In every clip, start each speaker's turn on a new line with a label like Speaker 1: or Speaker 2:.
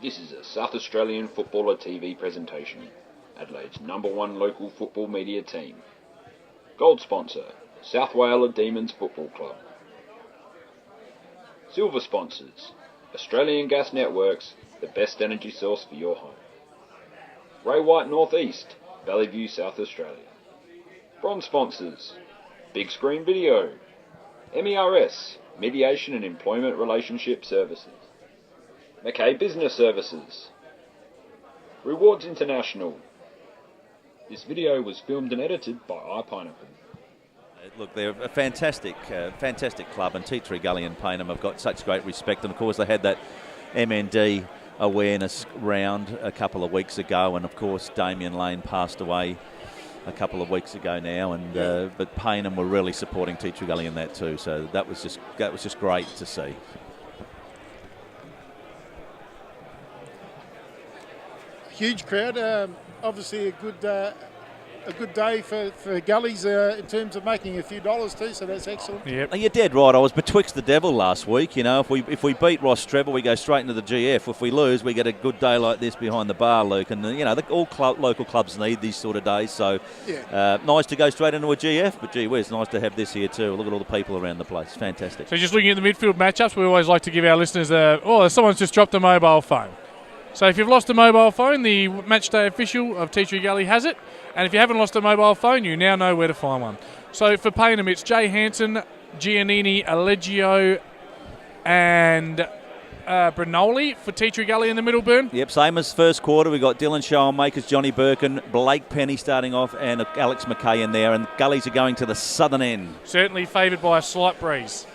Speaker 1: This is a South Australian Footballer TV presentation. Adelaide's #1 local football media team. Gold sponsor, South Wales Demons Football Club. Silver sponsors, Australian Gas Networks, the best energy source for your home. Ray White Northeast, Valley View, South Australia. Bronze sponsors, Big Screen Video, MERS, Mediation and Employment Relationship Services. Mackay Business Services. Rewards International. This video was filmed and edited by Payneham.
Speaker 2: Look, they're a fantastic club, and Tea Tree Gully and Payneham have got such great respect. And of course, they had that MND awareness round a couple of weeks ago, and of course, Damien Lane passed away a couple of weeks ago now. And but Payneham were really supporting Tea Tree Gully in that too. So that was just great to see.
Speaker 3: Huge crowd, obviously a good day for Gullies in terms of making a few dollars too, so that's excellent.
Speaker 2: Yep. You're dead right. I was betwixt the devil last week. You know, if we beat Ross Trevor, we go straight into the GF. If we lose, we get a good day like this behind the bar, Luke. And all local clubs need these sort of days. So nice to go straight into a GF, but gee whiz, nice to have this here too. Look at all the people around the place. Fantastic.
Speaker 4: So just looking at the midfield matchups, we always like to give our listeners someone's just dropped a mobile phone. So if you've lost a mobile phone, the Matchday official of Tea Tree Gully has it. And if you haven't lost a mobile phone, you now know where to find one. So for Payneham, it's Jay Hansen, Giannini, Allegio and Brinoli for Tea Tree Gully in the middle, Burn.
Speaker 2: Yep, same as first quarter. We've got Dylan Schoenmakers, Johnny Birkin, Blake Penny starting off, and Alex McKay in there. And Gullies are going to the southern end.
Speaker 4: Certainly favoured by a slight breeze.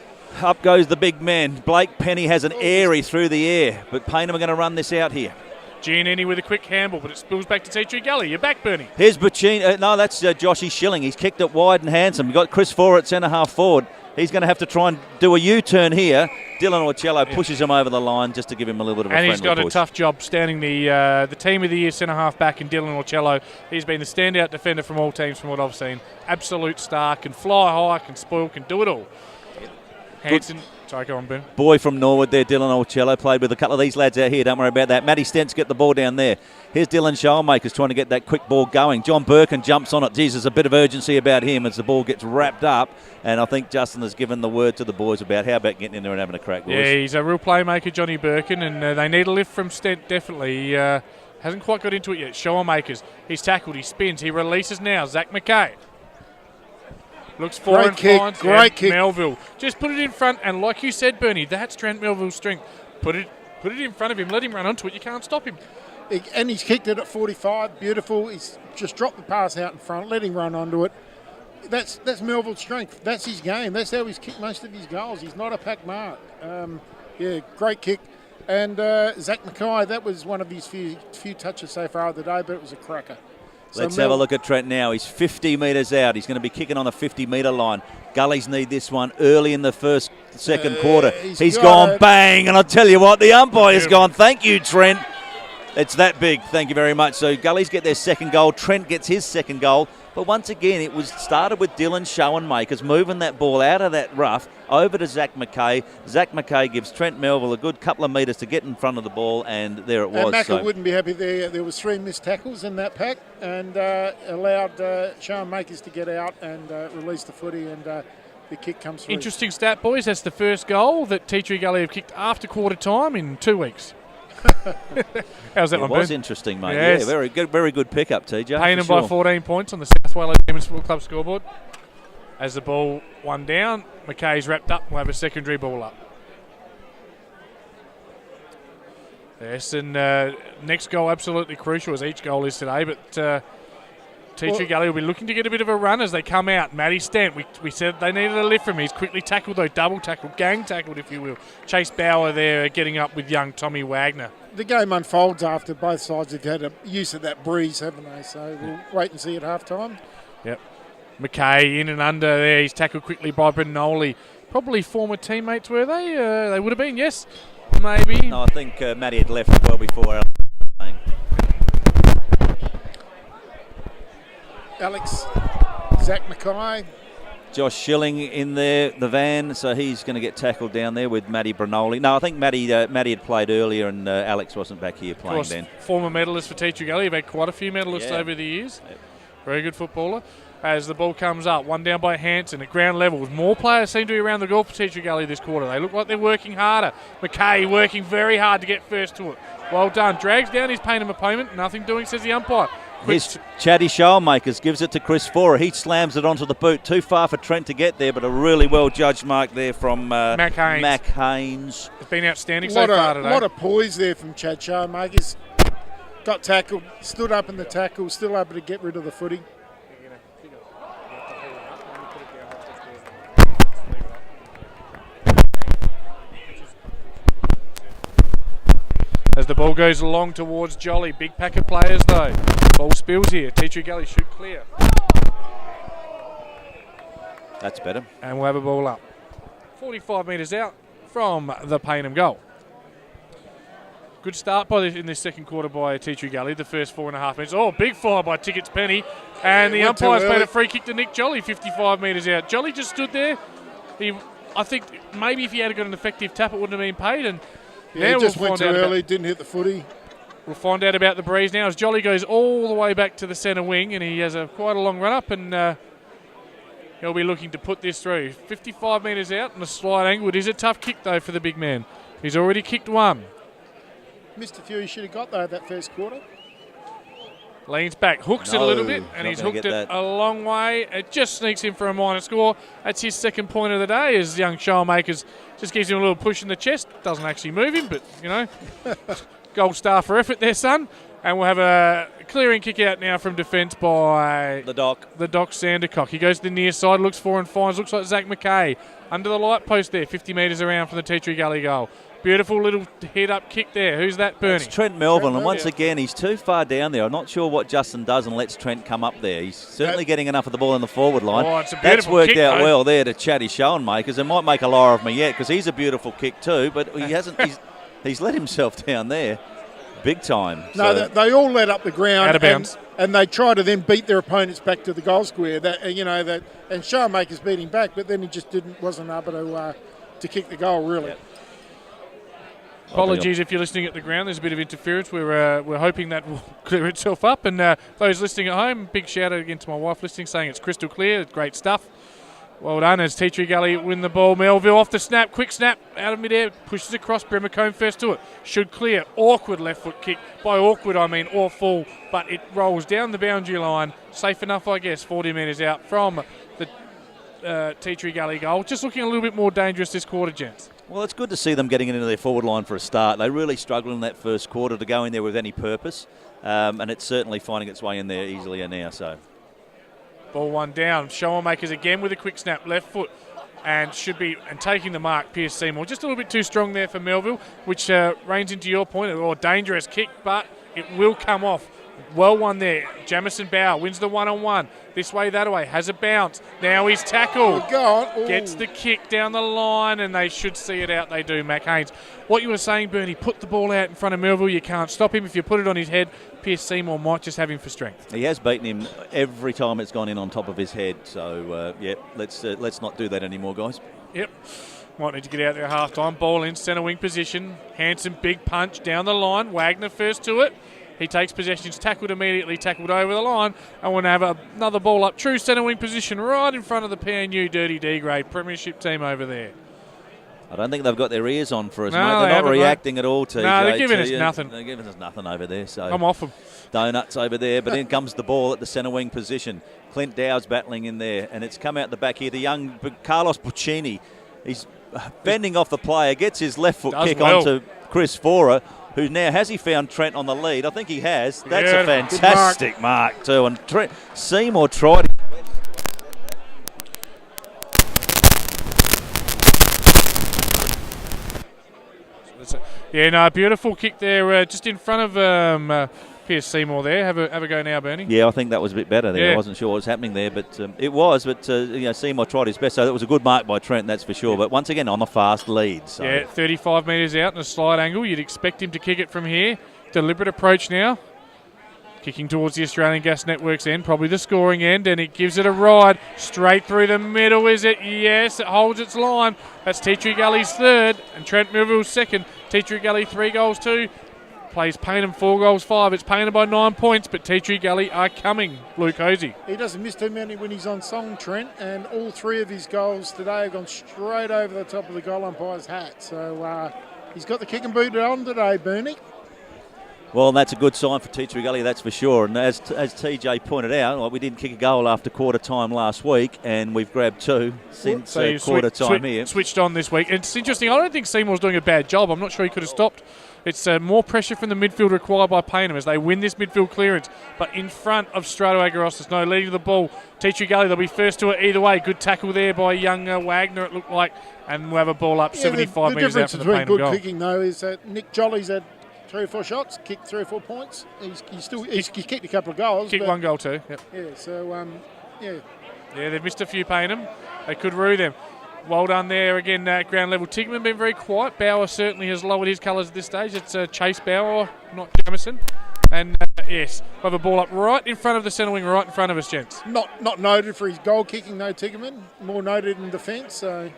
Speaker 2: Up goes the big man. Blake Penny has an airy through the air, but Payneham are going to run this out here.
Speaker 4: Giannini with a quick handball, but it spills back to Tea Tree Gully. You're back, Bernie.
Speaker 2: Here's Buccini. No, that's Joshy Schilling. He's kicked it wide and handsome. We've got Chris Fore at centre-half forward. He's going to have to try and do a U-turn here. Dylan Orcello pushes him over the line just to give him a little bit of a friendly push.
Speaker 4: And he's got a tough job standing the Team of the Year centre-half back in Dylan Orcello. He's been the standout defender from all teams from what I've seen. Absolute star, can fly high, can spoil, can do it all. Hansen. Sorry, go on, Ben.
Speaker 2: Boy from Norwood there, Dylan Orcello, played with a couple of these lads out here. Don't worry about that. Matty Stentz get the ball down there. Here's Dylan Schoenmakers trying to get that quick ball going. John Birkin jumps on it. Geez, there's a bit of urgency about him as the ball gets wrapped up. And I think Justin has given the word to the boys about how about getting in there and having a crack, boys.
Speaker 4: Yeah, he's a real playmaker, Johnny Birkin, and they need a lift from Stent, definitely. He hasn't quite got into it yet. Schoenmakers, he's tackled, he spins, he releases now. Zach McKay. Looks forward and finds
Speaker 3: great kick.
Speaker 4: Melville. Just put it in front, and like you said, Bernie, that's Trent Melville's strength. Put it in front of him, let him run onto it. You can't stop him.
Speaker 3: And he's kicked it at 45. Beautiful. He's just dropped the pass out in front, let him run onto it. That's Melville's strength. That's his game. That's how he's kicked most of his goals. He's not a pack mark. Great kick. And Zach McKay, that was one of his few touches so far of the day, but it was a cracker.
Speaker 2: Let's have a look at Trent now. He's 50 metres out. He's going to be kicking on the 50-metre line. Gullies need this one early in the second quarter. He's gone bang, and I'll tell you what, the umpire's gone, thank you, Trent. It's that big. Thank you very much. So Gullies get their second goal. Trent gets his second goal. But once again, it was started with Dylan Schoenmakers moving that ball out of that rough over to Zach McKay. Zach McKay gives Trent Melville a good couple of metres to get in front of the ball, and there it was.
Speaker 3: And Macca wouldn't be happy there. There was 3 missed tackles in that pack, and allowed Schoenmakers to get out and release the footy, and the kick comes through.
Speaker 4: Interesting stat, boys. That's the first goal that Tea Tree Gully have kicked after quarter time in 2 weeks. How's that one,
Speaker 2: It was
Speaker 4: Ben?
Speaker 2: interesting, mate.
Speaker 4: Yes.
Speaker 2: Yeah, very good pickup, TJ.
Speaker 4: Payneham by 14 points on the South Wales Demons Football Club scoreboard. As the ball one down, McKay's wrapped up. We'll have a secondary ball up. Yes, and next goal absolutely crucial, as each goal is today. But Tea Tree Gully will be looking to get a bit of a run as they come out. Matty Stent, we said they needed a lift from him. He's quickly tackled, though, double tackled, gang tackled, if you will. Chase Bauer there getting up with young Tommy Wagner.
Speaker 3: The game unfolds after both sides have had a use of that breeze, haven't they? So we'll wait and see at half-time.
Speaker 4: Yep. McKay in and under there. He's tackled quickly by Brinoli. Probably former teammates, were they? They would have been, yes. Maybe.
Speaker 2: No, I think Matty had left well before.
Speaker 3: Alex, Zach McKay,
Speaker 2: Josh Schilling in there, the van, so he's going to get tackled down there with Matty Brinoli. No, I think Matty had played earlier and Alex wasn't back here playing
Speaker 4: of course,
Speaker 2: then.
Speaker 4: Former medalist for Teacher Gully. You've had quite a few medalists over the years.
Speaker 2: Yep.
Speaker 4: Very good footballer. As the ball comes up, one down by Hanson at ground level. More players seem to be around the goal for Teacher Gully this quarter. They look like they're working harder. McKay working very hard to get first to it. Well done. Drags down his Payneham opponent. Nothing doing, says the umpire.
Speaker 2: His Chatty Shoalmakers gives it to Chris Forer. He slams it onto the boot. Too far for Trent to get there, but a really well judged mark there from Mac Haynes.
Speaker 4: It's been outstanding so far today.
Speaker 3: A lot of poise there from Chad Shoalmakers. Got tackled, stood up in the tackle, still able to get rid of the footy.
Speaker 4: As the ball goes along towards Jolly. Big pack of players though. Ball spills here. Teacher Gully shoot clear.
Speaker 2: That's better.
Speaker 4: And we'll have a ball up. 45 metres out from the Payneham goal. Good start in this second quarter by Teacher Gully. The first 4.5 minutes. Oh, big fly by Tickets Penny. And the umpire's made a free kick to Nick Jolly, 55 metres out. Jolly just stood there. I think maybe if he had got an effective tap, it wouldn't have been paid. And
Speaker 3: yeah, he just went too early, didn't hit the footy.
Speaker 4: We'll find out about the breeze now as Jolly goes all the way back to the centre wing and he has quite a long run up and he'll be looking to put this through. 55 metres out and a slight angle. It is a tough kick though for the big man. He's already kicked one.
Speaker 3: Missed a few he should have got though that first quarter.
Speaker 4: Leans back, hooks it a little bit, and he's hooked it a long way. It just sneaks in for a minor score. That's his second point of the day as young Shoalmakers just gives him a little push in the chest. Doesn't actually move him, but, you know, gold star for effort there, son. And we'll have a clearing kick out now from defence by
Speaker 2: the Doc
Speaker 4: Sandercock. He goes to the near side, looks for and finds, looks like Zach McKay. Under the light post there, 50 metres around from the Teacher Gully goal. Beautiful little head-up kick there. Who's that, Bernie?
Speaker 2: It's Trent Melville, and once again, he's too far down there. I'm not sure what Justin does and lets Trent come up there. He's certainly getting enough of the ball in the forward line.
Speaker 4: Oh, it's a
Speaker 2: That's worked
Speaker 4: kick,
Speaker 2: out well there to Chatty Shoalmakers. It might make a liar of me yet because he's a beautiful kick too, but he hasn't. He's let himself down there big time.
Speaker 3: No,
Speaker 2: so.
Speaker 3: they all let up the ground.
Speaker 4: Out of bounds.
Speaker 3: And they try to then beat their opponents back to the goal square. And Shoalmakers beat him back, but then he just wasn't able to kick the goal really.
Speaker 2: Yep.
Speaker 4: Apologies if you're listening at the ground. There's a bit of interference. We're hoping that will clear itself up. And those listening at home, big shout out again to my wife listening, saying it's crystal clear. Great stuff. Well done as Teacher Gully win the ball. Melville off the snap. Quick snap out of midair. Pushes across. Brimacombe first to it. Should clear. Awkward left foot kick. By awkward, I mean awful. But it rolls down the boundary line. Safe enough, I guess. 40 metres out from the Teacher Gully goal. Just looking a little bit more dangerous this quarter, gents.
Speaker 2: Well, it's good to see them getting into their forward line for a start. They really struggled in that first quarter to go in there with any purpose, and it's certainly finding its way in there easily now. So,
Speaker 4: ball one down. Shoalmakers again with a quick snap, left foot, and taking the mark. Pierce Seymour just a little bit too strong there for Melville, which reigns into your point. A dangerous kick, but it will come off. Well won there. Jamison Bauer wins the one-on-one. This way, that way. Has a bounce. Now he's tackled.
Speaker 3: Oh, go on.
Speaker 4: Gets the kick down the line, and they should see it out. They do, Mac Haynes. What you were saying, Bernie, put the ball out in front of Melville. You can't stop him. If you put it on his head, Pierce Seymour might just have him for strength.
Speaker 2: He has beaten him every time it's gone in on top of his head. So, let's not do that anymore, guys.
Speaker 4: Yep. Might need to get out there at half-time. Ball in, centre wing position. Hanson, big punch down the line. Wagner first to it. He takes possession, he's tackled immediately, tackled over the line, and we'll have another ball up. True centre wing position right in front of the PNU Dirty D-grade premiership team over there.
Speaker 2: I don't think they've got their ears on for us,
Speaker 4: no,
Speaker 2: mate. They're not reacting at all, TJ.
Speaker 4: No, they're giving us nothing.
Speaker 2: They're giving us nothing over there. So
Speaker 4: I'm off them.
Speaker 2: Donuts over there, but in comes the ball at the centre wing position. Clint Dow's battling in there, and it's come out the back here. The young Carlos Puccini, he's bending off the player, gets his left foot kick onto Chris Forer, who now, has he found Trent on the lead? I think he has. That's a fantastic mark too. And Seymour tried.
Speaker 4: Yeah, no, beautiful kick there, just in front of Pierce Seymour there. Have a go now, Bernie.
Speaker 2: Yeah, I think that was a bit better there.
Speaker 4: Yeah.
Speaker 2: I wasn't sure what was happening there, but it was. But Seymour tried his best, so that was a good mark by Trent, that's for sure. Yeah. But once again, on the fast lead. So.
Speaker 4: Yeah, 35 metres out in a slide angle. You'd expect him to kick it from here. Deliberate approach now. Kicking towards the Australian Gas Network's end, probably the scoring end, and it gives it a ride. Straight through the middle, is it? Yes, it holds its line. That's Tea Tree Gully's third, and Trent Melville's second. Tea Tree Gully 3 goals 2. Plays Payneham 4 goals 5. It's Payneham by 9 points, but Tea Tree Gully are coming. Luke Hosey.
Speaker 3: He doesn't miss too many when he's on song, Trent, and all 3 of his goals today have gone straight over the top of the goal umpire's hat. So he's got the kick and boot on today, Bernie.
Speaker 2: Well, that's a good sign for Tea Tree Gully, that's for sure. And as TJ pointed out, we didn't kick a goal after quarter time last week, and we've grabbed 2 since quarter time here.
Speaker 4: Switched on this week. It's interesting. I don't think Seymour's doing a bad job. I'm not sure he could have stopped. It's more pressure from the midfield required by Payneham as they win this midfield clearance. But in front of Strato Agarostas, no, leading the ball. Tea Tree Gully, they'll be first to it either way. Good tackle there by young Wagner, it looked like. And we'll have a ball up 75 metres out from the Payneham goal.
Speaker 3: The difference between good kicking, though, is that Nick Jolly's had 3 or 4 shots, kicked 3 or 4 points. He's kicked a couple of goals.
Speaker 4: Kicked 1 goal too. Yep.
Speaker 3: Yeah, so, yeah,
Speaker 4: they've missed a few, Payneham. They could rue them. Well done there again at ground level. Tigman been very quiet. Bauer certainly has lowered his colours at this stage. It's Chase Bauer, not Jamison. And yes, we'll have a ball up right in front of the centre wing, right in front of us, gents.
Speaker 3: Not noted for his goal kicking, though, Tigman. More noted in defence. So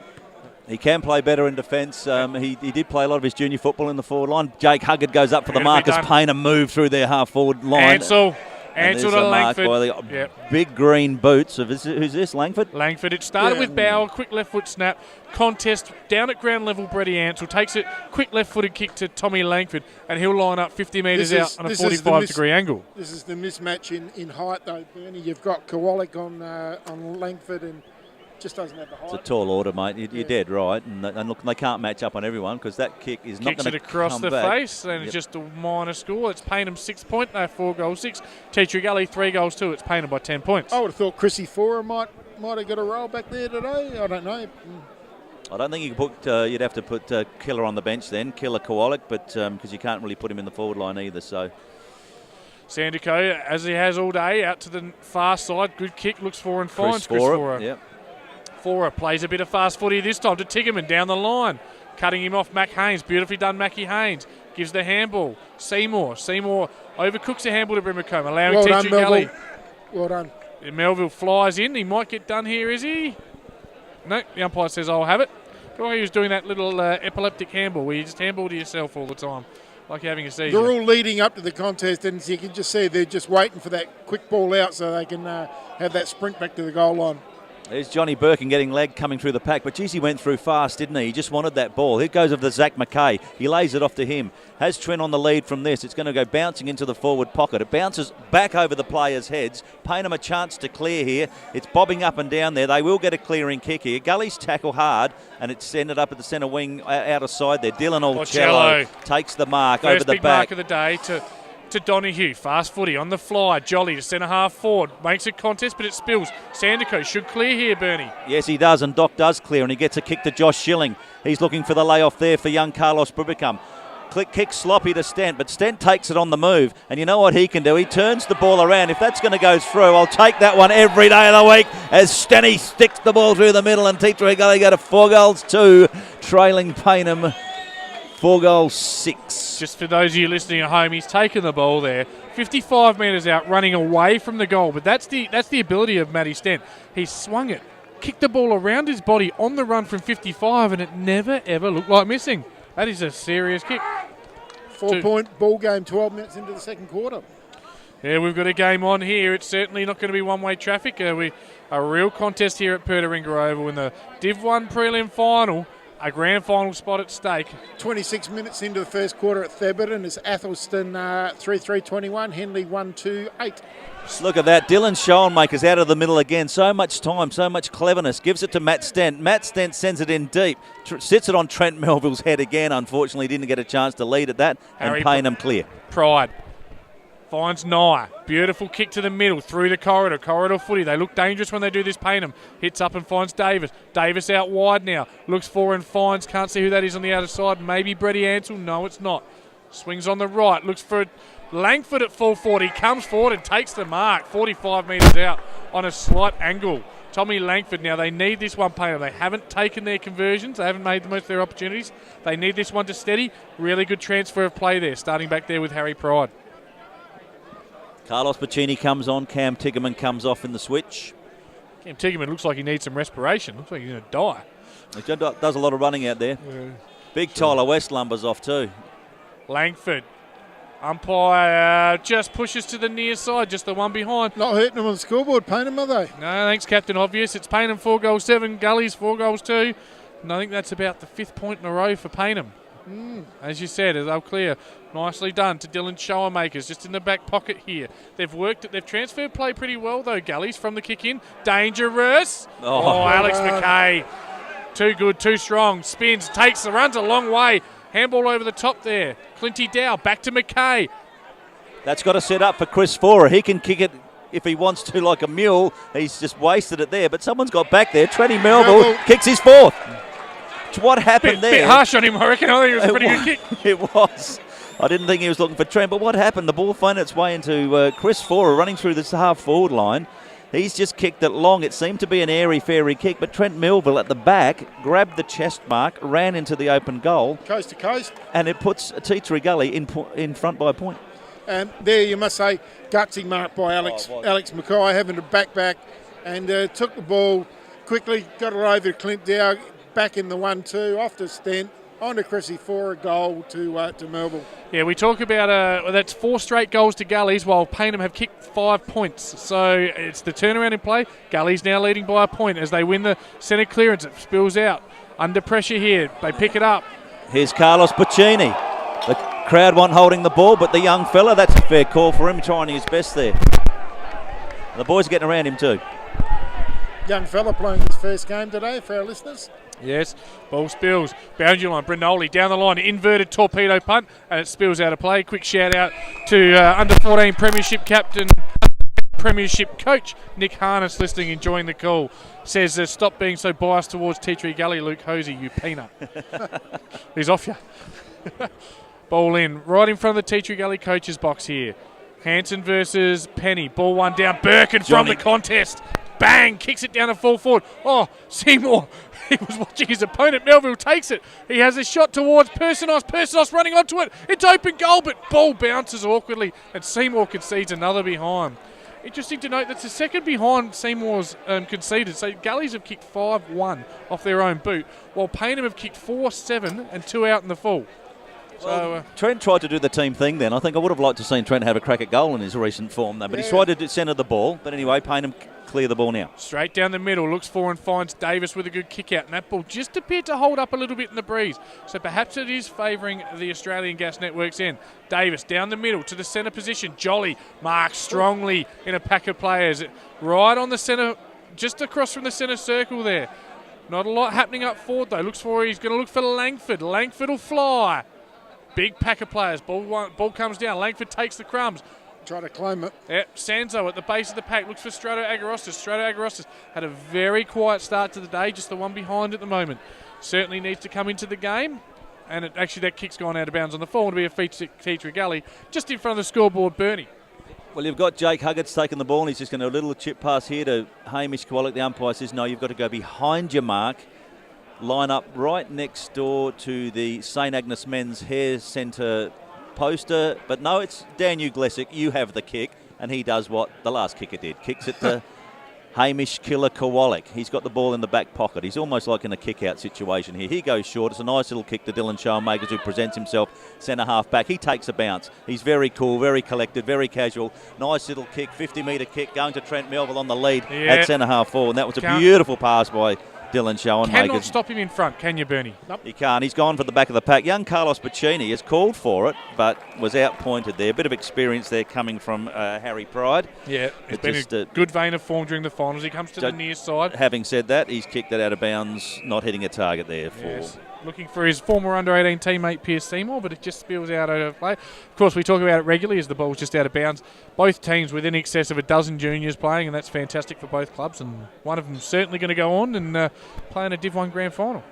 Speaker 2: he can play better in defence. He did play a lot of his junior football in the forward line. Jake Huggard goes up for the mark as Payneham move through their half-forward line.
Speaker 4: Ansell to Langford.
Speaker 2: Big green boots. Who's this, Langford?
Speaker 4: Langford. It started with Bauer, quick left foot snap. Contest down at ground level, Brady Ansell takes it, quick left footed kick to Tommy Langford, and he'll line up 50 metres out on a 45-degree angle.
Speaker 3: This is the mismatch in height, though, Bernie. You've got Kowalik on Langford and just doesn't have the height.
Speaker 2: It's a tall order, mate. You're dead right. And look, they can't match up on everyone because that kick is not going to come back.
Speaker 4: Kicks it across the face, and it's just a minor score. It's Payneham 6 point, no 4 goals 6. Tea Tree Gully 3 goals 2. It's Payneham by 10 points.
Speaker 3: I would have thought Chrissy Fora might have got a roll back there today. I don't know.
Speaker 2: I don't think you could put. You'd have to put Killer on the bench then, Killer Kowalik, but because you can't really put him in the forward line either. So.
Speaker 4: Sandico, as he has all day, out to the far side. Good kick, looks for and finds Chris Fora.
Speaker 2: Yep.
Speaker 4: Fora plays a bit of fast footy this time to Tiggerman down the line. Cutting him off, Mac Haynes. Beautifully done, Mackie Haynes. Gives the handball. Seymour overcooks the handball to Brimacombe, allowing Tea Tree Gully.
Speaker 3: Well done.
Speaker 4: Melville flies in. He might get done here, is he? No, the umpire says I'll have it. Oh, he was doing that little epileptic handball where you just handball to yourself all the time, like you're having a seizure.
Speaker 3: They're all leading up to the contest, and you can just see they're just waiting for that quick ball out so they can have that sprint back to the goal line.
Speaker 2: There's Johnny Birkin getting leg coming through the pack, but geez, he went through fast, didn't he? He just wanted that ball. Here goes of the Zach McKay. He lays it off to him. Has Trent on the lead from this. It's going to go bouncing into the forward pocket. It bounces back over the players' heads. Payneham a chance to clear here. It's bobbing up and down there. They will get a clearing kick here. Gully's tackle hard, and it's ended up at the centre wing out of side there. Dylan Olcello takes the mark over the
Speaker 4: First big
Speaker 2: back.
Speaker 4: mark of the day to Donahue. Fast footy on the fly. Jolly to centre half forward. Makes a contest, but it spills. Sandico should clear here, Bernie.
Speaker 2: Yes, he does, and Doc does clear, and he gets a kick to Josh Schilling. He's looking for the layoff there for young Carlos Brubicum. Kick sloppy to Stent, but Stent takes it on the move, and you know what he can do? He turns the ball around. If that's going to go through, I'll take that one every day of the week as Stenny sticks the ball through the middle, and Tea Tree Gully go to 4 goals 2, trailing Payneham 4 goals 6.
Speaker 4: Just for those of you listening at home, he's taken the ball there, 55 metres out, running away from the goal. But that's the ability of Matty Stent. He swung it, kicked the ball around his body on the run from 55, and it never ever looked like missing. That is a serious kick.
Speaker 3: 4-point ball game, 12 minutes into the second quarter.
Speaker 4: Yeah, we've got a game on here. It's certainly not going to be one-way traffic. A real contest here at Pertaringa Oval in the Div 1 prelim final. A grand final spot at stake.
Speaker 3: 26 minutes into the first quarter at Theberton. It's Athelston 3-3-21, Henley 1-2-8.
Speaker 2: Just look at that. Dylan Schoenmaker's out of the middle again. So much time, so much cleverness. Gives it to Matt Stent. Matt Stent sends it in deep. Sits it on Trent Melville's head again. Unfortunately, didn't get a chance to lead at that. And Payneham clear.
Speaker 4: Pride. Finds Nye. Beautiful kick to the middle, through the corridor. Corridor footy. They look dangerous when they do this, Payneham. Hits up and finds Davis. Davis out wide now. Looks for and finds. Can't see who that is on the outer side. Maybe Brady Ansell. No, it's not. Swings on the right. Looks for Langford at full 40. Comes forward and takes the mark. 45 metres out on a slight angle. Tommy Langford. Now, they need this one, Payneham. They haven't taken their conversions. They haven't made the most of their opportunities. They need this one to steady. Really good transfer of play there. Starting back there with Harry Pride.
Speaker 2: Carlos Pacini comes on. Cam Tiggerman comes off in the switch.
Speaker 4: Cam Tiggerman looks like he needs some respiration. Looks like he's going to die.
Speaker 2: He does a lot of running out there.
Speaker 4: Yeah.
Speaker 2: Big Tyler West lumbers off too.
Speaker 4: Langford. Umpire just pushes to the near side, just the one behind.
Speaker 3: Not hurting them on the scoreboard, Payneham, are they?
Speaker 4: No, thanks, Captain Obvious. It's Payneham 4 goals 7, Gully's 4 goals 2. And I think that's about the 5th point in a row for Payneham. As you said, they'll clear. Nicely done to Dylan Showermakers, just in the back pocket here. They've transferred play pretty well, though, Gullies, from the kick in. Dangerous. Oh, Alex McKay. Too good, too strong. Spins, runs a long way. Handball over the top there. Clinty Dow back to McKay.
Speaker 2: That's got to set up for Chris Forer. He can kick it if he wants to like a mule. He's just wasted it there, but someone's got back there. Trenny Melville kicks his 4th. What happened there?
Speaker 4: Bit harsh on him, I reckon. I think it was a pretty good kick.
Speaker 2: It was. I didn't think he was looking for Trent, but what happened? The ball found its way into Chris Forer running through this half-forward line. He's just kicked it long. It seemed to be an airy-fairy kick, but Trent Melville at the back grabbed the chest mark, ran into the open goal.
Speaker 3: Coast to coast.
Speaker 2: And it puts Tea Gully in front by a point.
Speaker 3: And there you must say, gutsy mark by Alex Mackay, having to back and took the ball quickly, got it over to Clint Dow, back in the 1-2, off to Stent, on to Chrissy for a goal to Melville.
Speaker 4: Yeah, we talk about that's 4 straight goals to Gullies, while Payneham have kicked 5 points. So it's the turnaround in play. Gullies now leading by a point as they win the centre clearance. It spills out. Under pressure here. They pick it up.
Speaker 2: Here's Carlos Pacini. The crowd weren't holding the ball, but the young fella, that's a fair call for him, trying his best there. The boys are getting around him too.
Speaker 3: Young fella playing his first game today for our listeners.
Speaker 4: Yes, ball spills. Boundary line, Brindoli down the line, inverted torpedo punt, and it spills out of play. Quick shout out to under 14 Premiership captain, Premiership coach Nick Harness, listening, enjoying the call. Says, stop being so biased towards Tea Tree Gully, Luke Hosey, you peanut. He's off you. Ball in, right in front of the Tea Tree Gully coach's box here. Hanson versus Penny. Ball one down. Birkin from the contest. Bang! Kicks it down to full forward. Oh, Seymour. He was watching his opponent. Melville takes it. He has a shot towards Persinos. Persinos running onto it. It's open goal, but ball bounces awkwardly, and Seymour concedes another behind. Interesting to note that's the second behind Seymour's conceded. So Gullies have kicked 5-1 off their own boot, while Payneham have kicked 4-7 and 2 out in the full. So
Speaker 2: Trent tried to do the team thing then. I think I would have liked to have seen Trent have a crack at goal in his recent form, though. But he's tried to centre the ball. But anyway, Payneham clear the ball now.
Speaker 4: Straight down the middle, looks for and finds Davis with a good kick out. And that ball just appeared to hold up a little bit in the breeze. So perhaps it is favouring the Australian Gas Network's end. Davis down the middle to the centre position. Jolly marks strongly in a pack of players. Right on the centre, just across from the centre circle there. Not a lot happening up forward though. He's going to look for Langford. Langford will fly. Big pack of players. Ball comes down. Langford takes the crumbs.
Speaker 3: Try to claim it.
Speaker 4: Yep, Sanzo at the base of the pack looks for Strato Agarostas. Strato Agarostas had a very quiet start to the day, just the one behind at the moment. Certainly needs to come into the game. And that kick's gone out of bounds on the fall. It'll be a feature Gully just in front of the scoreboard, Bernie.
Speaker 2: Well, you've got Jake Huggards taking the ball, and he's just going to do a little chip pass here to Hamish Kowalik. The umpire says, no, you've got to go behind your mark. Line up right next door to the St Agnes Men's Hair Centre poster. But no, it's Daniel Glesick. You have the kick. And he does what the last kicker did. Kicks it to Hamish Killer Kowalik. He's got the ball in the back pocket. He's almost like in a kick-out situation here. He goes short. It's a nice little kick to Dylan Showermakers, who presents himself centre-half back. He takes a bounce. He's very cool, very collected, very casual. Nice little kick, 50-metre kick, going to Trent Melville on the lead at centre-half forward. And that was a beautiful pass by Dylan Showermakers.
Speaker 4: Cannot stop him in front, can you, Bernie?
Speaker 3: Nope.
Speaker 2: He can't. He's gone for the back of the pack. Young Carlos Pacini has called for it, but was outpointed there. A bit of experience there coming from Harry Pride.
Speaker 4: Yeah, it's been a good vein of form during the finals. He comes to the near side.
Speaker 2: Having said that, he's kicked it out of bounds, not hitting a target there for...
Speaker 4: Yes. Looking for his former under-18 teammate Pierce Seymour, but it just spills out of play. Of course, we talk about it regularly as the ball's just out of bounds. Both teams within excess of a dozen juniors playing, and that's fantastic for both clubs. And one of them certainly going to go on and play in a Div 1 Grand Final.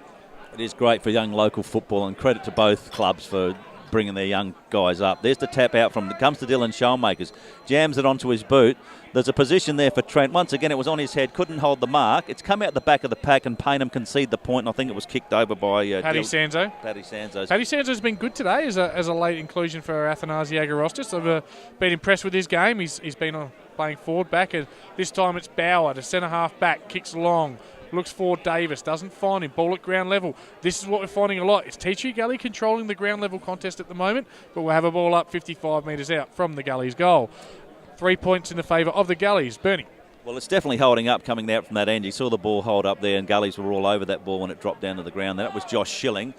Speaker 2: It is great for young local football, and credit to both clubs for bringing their young guys up. There's the tap out comes to Dylan Schoenmakers, jams it onto his boot. There's a position there for Trent. Once again, it was on his head, couldn't hold the mark. It's come out the back of the pack, and Payneham concede the point, and I think it was kicked over by
Speaker 4: Paddy Sanzo.
Speaker 2: Paddy Sanzo.
Speaker 4: Paddy Sanzo's been good today as a late inclusion for Athanasi Agorostis. I've been impressed with his game. He's been playing forward back, and this time it's Bauer, the centre half back, kicks long. Looks for Davis, doesn't find him. Ball at ground level. This is what we're finding a lot. It's Tea Tree Gully controlling the ground level contest at the moment, but we'll have a ball up 55 metres out from the Gully's goal. 3 points in the favour of the Gullies. Bernie.
Speaker 2: Well, it's definitely holding up coming out from that end. You saw the ball hold up there, and Gullies were all over that ball when it dropped down to the ground. That was Josh Schilling.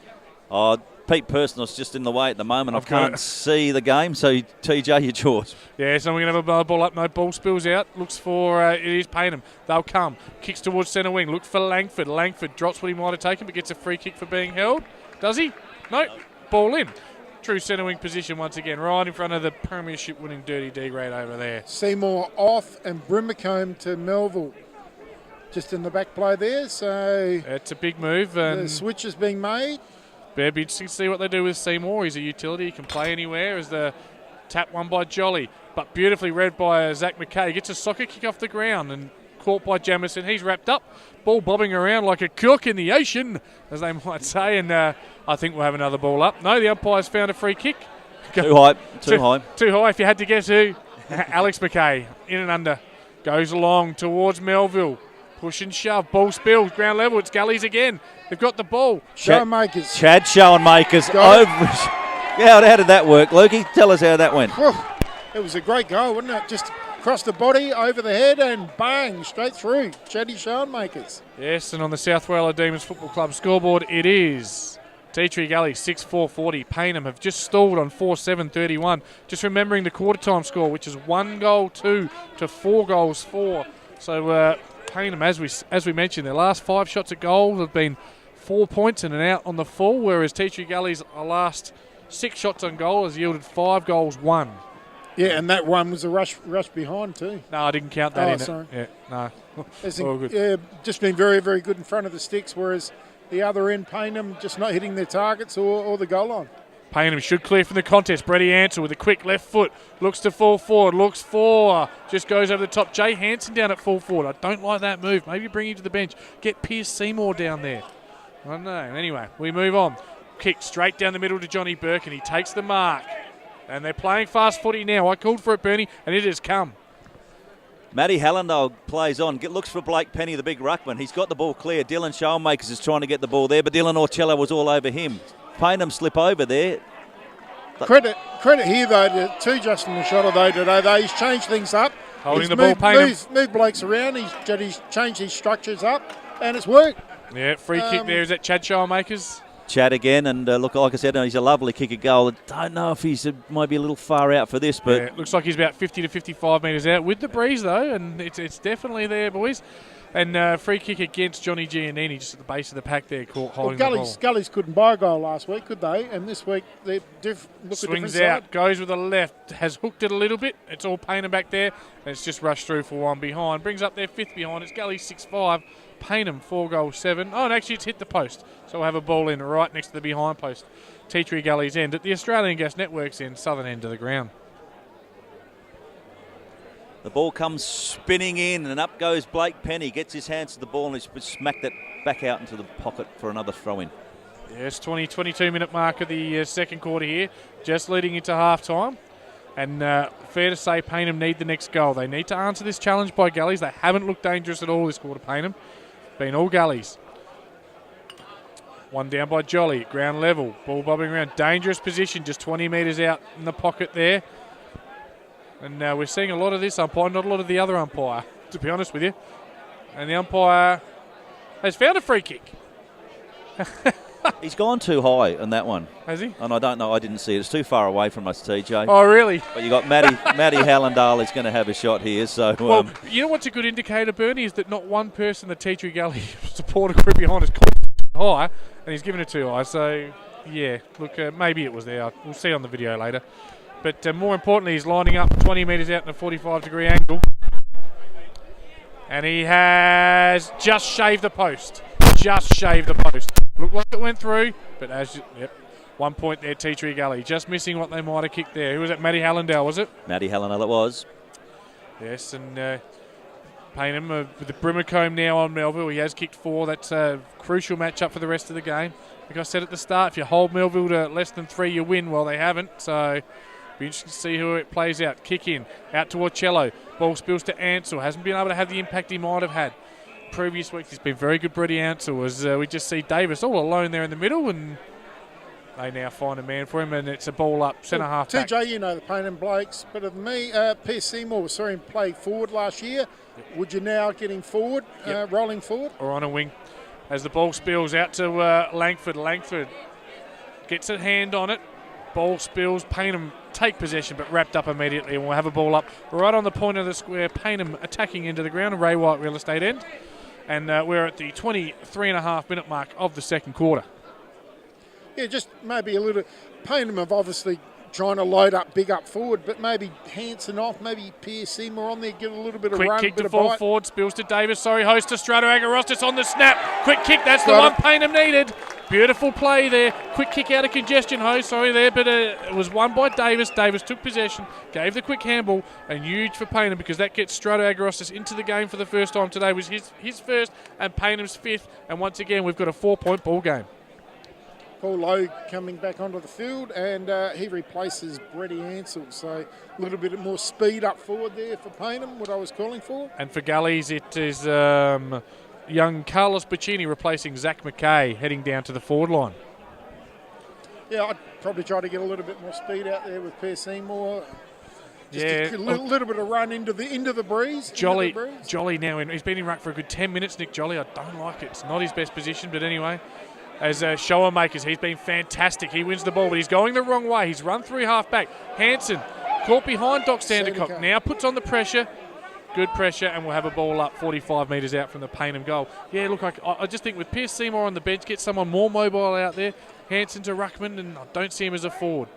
Speaker 2: Pete Personal's just in the way at the moment. I can't see the game, so TJ, it's yours.
Speaker 4: Yeah, so we're going to have a ball up. No ball spills out. Looks for, it is Payneham. They'll come. Kicks towards centre wing. Look for Langford. Langford drops what he might have taken, but gets a free kick for being held. Does he? No. Ball in. True centre wing position once again, right in front of the premiership winning Dirty D grade over there.
Speaker 3: Seymour off and Brimacombe to Melville. Just in the back play there, so...
Speaker 4: It's a big move.
Speaker 3: The switch is being made.
Speaker 4: It'll be interesting to see what they do with Seymour. He's a utility. He can play anywhere. As the tap won by Jolly, but beautifully read by Zach McKay. Gets a soccer kick off the ground and caught by Jamison. He's wrapped up. Ball bobbing around like a cork in the ocean, as they might say. And I think we'll have another ball up. No, the umpire's found a free kick.
Speaker 2: Too high. Too high.
Speaker 4: Too high if you had to guess who. Alex McKay in and under. Goes along towards Melville. Push and shove. Ball spills. Ground level. It's Gullies again. They've got the ball.
Speaker 3: Schoenmakers.
Speaker 2: Chad Schoenmakers over. Yeah, how did that work, Lukey? Tell us how that went.
Speaker 3: It was a great goal, wasn't it? Just across the body, over the head, and bang, straight through. Chaddy Schoenmakers.
Speaker 4: Yes, and on the South Wales Demons Football Club scoreboard, it is Tea Tree Gully 6-4-40. Payneham have just stalled on 4-7-31. Just remembering the quarter time score, which is 1 goal 2 to 4 goals 4. So Payneham, as we mentioned, their last 5 shots at goal have been 4 points and an out on the full, whereas Tea Tree Gully's last 6 shots on goal has yielded 5 goals 1.
Speaker 3: Yeah, and that one was a rush behind too.
Speaker 4: No, I didn't count that in
Speaker 3: sorry.
Speaker 4: it. Yeah, no.
Speaker 3: All good. Yeah, just been very, very good in front of the sticks, whereas the other end, Payneham, just not hitting their targets or the goal line.
Speaker 4: Payneham should clear from the contest. Brady Ansell with a quick left foot. Looks to fall forward. Looks for. Just goes over the top. Jay Hansen down at full forward. I don't like that move. Maybe bring him to the bench. Get Pierce Seymour down there. I don't know. Anyway, we move on. Kick straight down the middle to Johnny Burke, and he takes the mark. And they're playing fast footy now. I called for it, Bernie, and it has come.
Speaker 2: Matty Hallandale plays on. Looks for Blake Penny, the big ruckman. He's got the ball clear. Dylan Schoenmakers is trying to get the ball there, but Dylan Orcello was all over him. Payneham slip over there.
Speaker 3: Credit here, though, to Justin Machado, though, today. He's changed things up.
Speaker 4: Holding the ball, Payneham.
Speaker 3: Moved blokes around. He's changed his structures up, and it's worked.
Speaker 4: Yeah, free kick there. Is that Chad Schoenmakers?
Speaker 2: Chad again, and look, like I said, he's a lovely kicker goal. I don't know if he's might be a little far out for this, but...
Speaker 4: Yeah, it looks like he's about 50 to 55 metres out with the breeze, though, and it's definitely there, boys. And free kick against Johnny Giannini, just at the base of the pack there, caught holding the ball.
Speaker 3: Gullies couldn't buy a goal last week, could they? And this week, they
Speaker 4: swings out, goes with the left, has hooked it a little bit. It's all Payneham back there, and it's just rushed through for one behind. Brings up their 5th behind. It's Gully 6-5. Payneham 4 goals 7. Oh, and actually it's hit the post. So we'll have a ball in right next to the behind post. Tea Tree Gully's end at the Australian Gas Network's end, southern end of the ground.
Speaker 2: The ball comes spinning in, and up goes Blake Penny. Gets his hands to the ball and he's smacked it back out into the pocket for another throw-in.
Speaker 4: Yes, 22-minute mark of the second quarter here, just leading into half-time. And fair to say Payneham need the next goal. They need to answer this challenge by Gullies. They haven't looked dangerous at all this quarter, Payneham. Been all Gullies. One down by Jolly, ground level. Ball bobbing around. Dangerous position, just 20 metres out in the pocket there. And we're seeing a lot of this umpire, not a lot of the other umpire, to be honest with you. And the umpire has found a free kick.
Speaker 2: He's gone too high on that one.
Speaker 4: Has he?
Speaker 2: And I don't know, I didn't see it. It's too far away from us, TJ.
Speaker 4: Oh, really?
Speaker 2: But you got Matty Hallandale is going to have a shot here. So,
Speaker 4: well, you know what's a good indicator, Bernie, is that not one person the Tea Tree Gully supporter group behind is called high, and he's given it too high. So, yeah, look, maybe it was there. We'll see on the video later. But more importantly, he's lining up 20 metres out in a 45-degree angle. And he has just shaved the post. Just shaved the post. Looked like it went through, but 1 point there, Tea Tree Gully. Just missing what they might have kicked there. Who was it? Matty Hallandale, was it?
Speaker 2: Matty Hallandale it was.
Speaker 4: Yes, and Payneham with the Brimacombe now on Melville. He has kicked 4. That's a crucial matchup for the rest of the game. Like I said at the start, if you hold Melville to less than 3, you win. Well, they haven't, so be interesting to see who it plays out. Kick in, out to Orcello. Ball spills to Ansell. Hasn't been able to have the impact he might have had previous weeks. He's been very good, Brady Ansell, as we just see Davis all alone there in the middle, and they now find a man for him, and it's a ball up, centre half back.
Speaker 3: TJ, you know the Payneham Blokes better than me. Pierce Seymour, we saw him play forward last year. Would you now get him forward, rolling forward?
Speaker 4: Or on a wing. As the ball spills out to Langford. Langford gets a hand on it. Ball spills. Payneham take possession, but wrapped up immediately, and we'll have a ball up right on the point of the square. Payneham attacking into the ground, Ray White real estate end. And we're at the 23.5-minute mark of the second quarter.
Speaker 3: Yeah, just maybe a little. Payneham have obviously trying to load up big up forward, but maybe Hanson off, maybe Pierce Seymour on there, get a little bit of
Speaker 4: quick
Speaker 3: run,
Speaker 4: kick
Speaker 3: bit
Speaker 4: to
Speaker 3: of
Speaker 4: fall
Speaker 3: bite.
Speaker 4: forward, spills to Davis. Sorry, host to Strato Agarostis on the snap. Quick kick, that's the one Payneham needed. Beautiful play there. Quick kick out of congestion, host. Sorry there, but it was won by Davis. Davis took possession, gave the quick handball, and huge for Payneham because that gets Strato Agarostis into the game for the first time today. It was his first and Paynham's 5th, and once again we've got a 4-point ball game.
Speaker 3: Paul Lowe coming back onto the field, and he replaces Brady Ansell. So a little bit more speed up forward there for Payneham, what I was calling for.
Speaker 4: And for Gullies, it is young Carlos Bacchini replacing Zach McKay, heading down to the forward line.
Speaker 3: Yeah, I'd probably try to get a little bit more speed out there with Pierce Seymour. Just a little bit of run into the breeze.
Speaker 4: Jolly now, he's been in ruck for a good 10 minutes, Nick Jolly. I don't like it. It's not his best position, but anyway. As shower makers, he's been fantastic. He wins the ball, but he's going the wrong way. He's run through half-back. Hanson caught behind Doc Sandercock. Now puts on the pressure. Good pressure, and we'll have a ball up 45 metres out from the Payneham goal. Yeah, look, I just think with Pierce Seymour on the bench, get someone more mobile out there. Hanson's a ruckman, and I don't see him as a forward.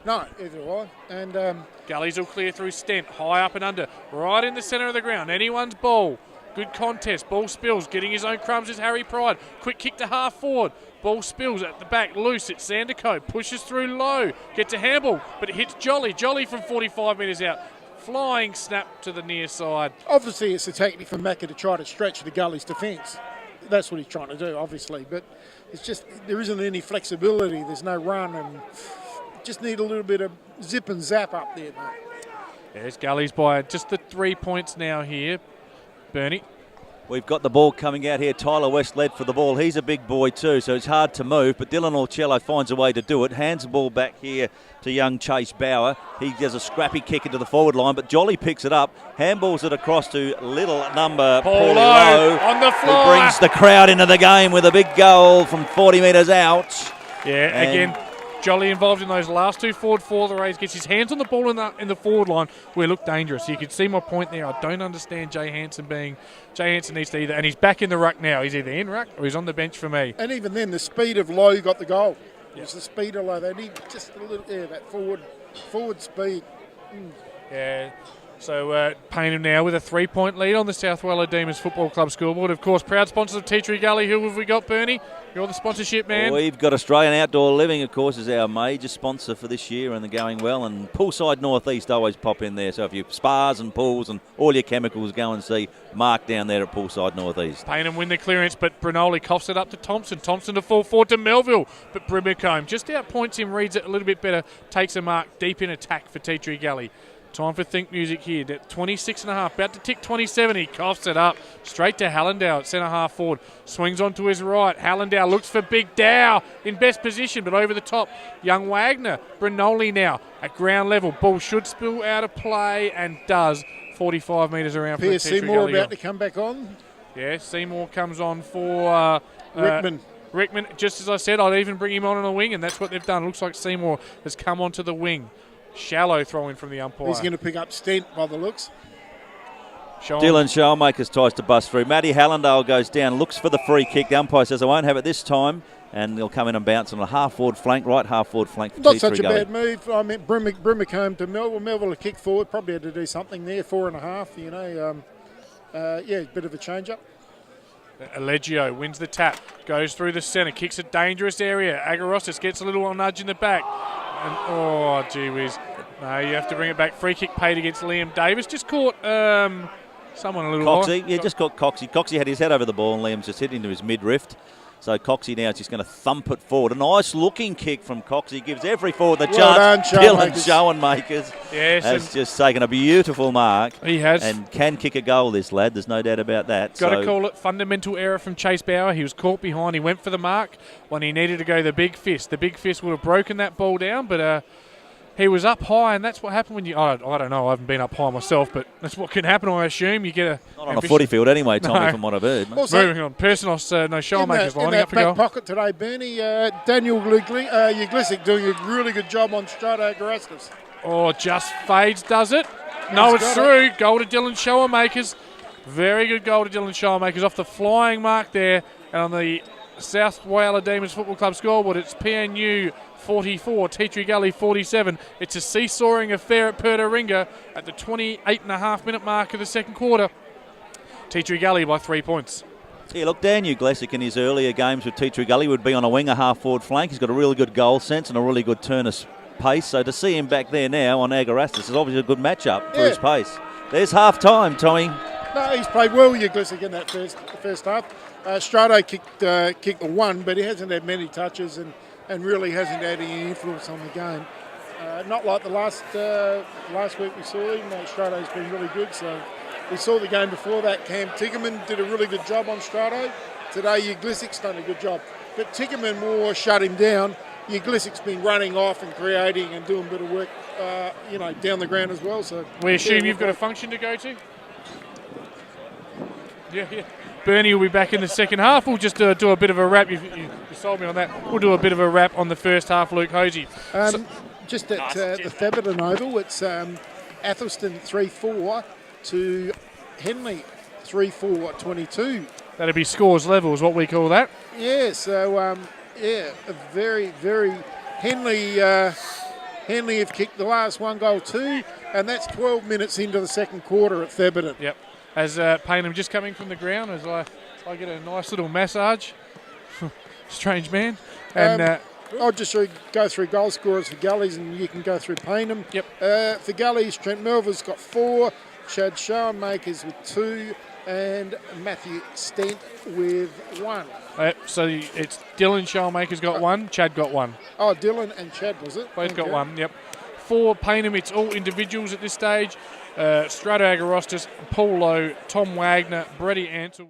Speaker 3: No, either way. And
Speaker 4: Gullies will clear through Stent, high up and under, right in the centre of the ground. Anyone's ball. Good contest. Ball spills. Getting his own crumbs is Harry Pride. Quick kick to half forward. Ball spills at the back. Loose. It's Sandercote. Pushes through low. Gets a handball, but it hits Jolly. Jolly from 45 metres out. Flying snap to the near side.
Speaker 3: Obviously, it's a technique for Macca to try to stretch the Gully's defence. That's what he's trying to do, obviously. But it's just there isn't any flexibility. There's no run, and just need a little bit of zip and zap up there, mate.
Speaker 4: Yes, Gully's by just the 3 points now here. Bernie.
Speaker 2: We've got the ball coming out here. Tyler West led for the ball. He's a big boy too, so it's hard to move, but Dylan Orcello finds a way to do it. Hands the ball back here to young Chase Bauer. He does a scrappy kick into the forward line, but Jolly picks it up, handballs it across to little number Paul Lowe
Speaker 4: on the floor.
Speaker 2: Who brings the crowd into the game with a big goal from 40 metres out.
Speaker 4: Yeah, and again, Jolly involved in those last 2 forward for the Rays, gets his hands on the ball in the forward line where it looked dangerous. You can see my point there. I don't understand Jay Hanson needs to either, and he's back in the ruck now. He's either in ruck or he's on the bench for me.
Speaker 3: And even then, the speed of Lowe got the goal. It was the speed of Lowe. They need just a little, that forward speed.
Speaker 4: Yeah. So Payneham now with a 3-point lead on the South Wallowa Demons Football Club scoreboard. Of course, proud sponsors of Tea Tree Gully. Who have we got, Bernie? You're the sponsorship man.
Speaker 2: We've got Australian Outdoor Living, of course, is our major sponsor for this year, and they're going well. And Poolside Northeast always pop in there. So if you spas and pools and all your chemicals, go and see Mark down there at Poolside Northeast.
Speaker 4: Payneham win the clearance, but Brinoli coughs it up to Thompson. Thompson to fall forward to Melville, but Brimacombe just outpoints him, reads it a little bit better, takes a mark deep in attack for Tea Tree Gully. Time for Think Music here. 26.5, about to tick 27. He coughs it up straight to Hallandale at centre half forward. Swings onto his right. Hallandale looks for Big Dow in best position, but over the top, young Wagner. Brinoli now at ground level. Ball should spill out of play and does. 45 metres around for
Speaker 3: Pierce
Speaker 4: Tea Tree
Speaker 3: Seymour
Speaker 4: Gully.
Speaker 3: about to come back on.
Speaker 4: Yeah, Seymour comes on for Rickman. Just as I said, I'd even bring him on the wing, and that's what they've done. Looks like Seymour has come onto the wing. Shallow throw in from the umpire.
Speaker 3: He's going to pick up Stent by the looks.
Speaker 2: Dylan Showmakers tries to bust through. Matty Hallandale goes down, looks for the free kick. The umpire says, I won't have it this time. And they'll come in and bounce on a half-forward flank, right half-forward flank for
Speaker 3: Not such a bad move. I mean, Brimacombe to Melville. Melville a kick forward. Probably had to do something there, 4.5, bit of a change-up.
Speaker 4: Allegio wins the tap, goes through the centre, kicks a dangerous area. Agarostis gets a little nudge in the back. And, oh, gee whiz. No, you have to bring it back. Free kick paid against Liam Davis. Just caught someone a little
Speaker 2: Coxie, yeah, just caught Coxie. Coxie had his head over the ball and Liam's just hit into his mid-rift. So Coxie now is just going to thump it forward. A nice looking kick from Coxie. Gives every forward the chance. Dylan Schoenmakers has just taken a beautiful mark.
Speaker 4: He has.
Speaker 2: And can kick a goal, this lad. There's no doubt about that.
Speaker 4: Got to call it fundamental error from Chase Bauer. He was caught behind. He went for the mark when he needed to go the big fist. The big fist would have broken that ball down, but he was up high, and that's what happened when you... I don't know. I haven't been up high myself, but that's what can happen, I assume. You get a...
Speaker 2: Not on a footy field anyway, Tommy, from what I've heard.
Speaker 4: Also, moving on. Personos, Schoenmakers lining up for goal.
Speaker 3: In that back pocket today, Bernie, Daniel Uglisic doing a really good job on Strato Garastas.
Speaker 4: Oh, just fades, does it? No, it's through. Goal to Dylan Schoenmakers. Very good goal to Dylan Schoenmakers off the flying mark there. And on the South Whyalla Demons Football Club scoreboard, it's PNU 44, Tea Tree Gully 47. It's a seesawing affair at Pertaringa at the 28.5-minute mark of the second quarter. Tea Tree Gully by 3 points.
Speaker 2: Yeah, look, Dan Uglesic in his earlier games with Tea Tree Gully would be on a wing, a half-forward flank. He's got a really good goal sense and a really good turn of pace. So to see him back there now on Agarastas is obviously a good matchup for his pace. There's half-time, Tommy.
Speaker 3: No, he's played well with Uglisic in that first half. Strato kicked the one, but he hasn't had many touches and really hasn't had any influence on the game. Not like the last week we saw him. Strato's been really good. So we saw the game before that. Cam Tickerman did a really good job on Strato. Today Uglisic's done a good job. But Tickerman more shut him down. Uglisic's been running off and creating and doing a bit of work, down the ground as well. So
Speaker 4: we assume you've got a function to go to? Yeah. Bernie will be back in the second half. We'll just do a bit of a wrap. You sold me on that. We'll do a bit of a wrap on the first half, Luke Hosey.
Speaker 3: Just at the Theberton Oval, it's Athelston 3-4 to Henley 3-4-22.
Speaker 4: That'd be scores level is what we call that.
Speaker 3: Yeah, so, a very, very... Henley have kicked the last one goal too, and that's 12 minutes into the second quarter at Theberton.
Speaker 4: Yep. As Payneham just coming from the ground, as I get a nice little massage. Strange man. And
Speaker 3: I'll just go through goal scorers for Gullies, and you can go through Payneham.
Speaker 4: Yep.
Speaker 3: For Gullies, Trent Melville's got 4, Chad Schoenmakers with 2, and Matthew Stent with 1.
Speaker 4: So it's Dylan Schoenmakers got 1, Chad got 1.
Speaker 3: Oh, Dylan and Chad, was it?
Speaker 4: Both got 1, yep. For Payneham, it's all individuals at this stage. Strato Agarostis, Paul Lowe, Tom Wagner, Brady Ansell.